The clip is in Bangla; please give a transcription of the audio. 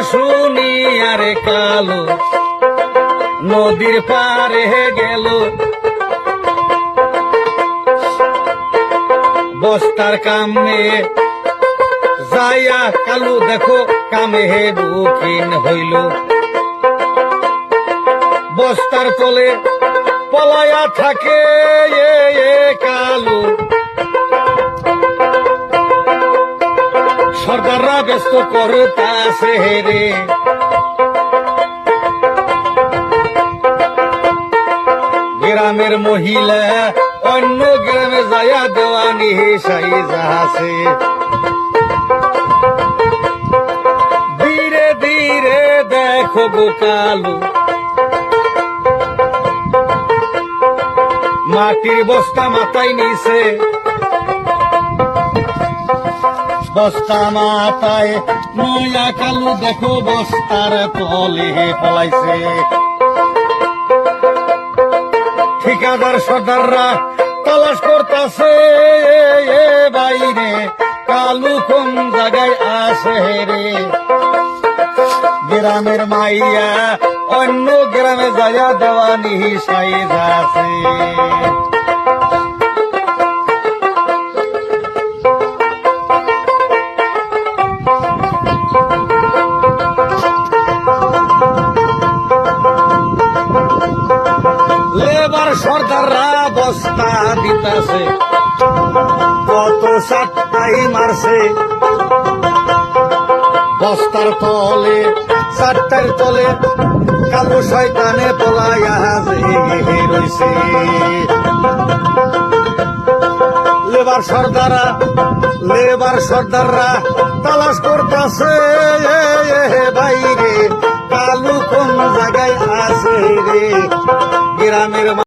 শুনি আরে কালো নদীর পারে গেল বস্তার কামে যাইয়া কালু দেখো কামে হে বুকিন হইল বস্তার তলে পলায়া থাকে কালু সর্দাররা ব্যস্ত করতাছে রে গ্রামের মহিলা অন্য গ্রামে যায়া দেওয়ানি সাই যাহাছে ধীরে ধীরে দেখো গো কালু মাটির বস্তা মাথায় নিছে বস্তা মাথায় নয়া কালু দেখো বস্তার তলে পলাইছে ঠিকাদার সর্দাররা তালাশ করতেছে বাইরে কালু কোন জায়গায় আছে রে গ্রামের মাইয়া অন্য গ্রামে যাইয়া দেওয়ানি সাই যাচ্ছে লেবার সর্দাররা বস্তা দিতাছে কত চারটাই মারছে বস্তার তলে চারটার তলে কালো শয়তানে পলাইয়া রইছে লেবার সর্দাররা তালাশ করতেছে বাইরে কালু কোন জায়গায় আছে রে গ্রামের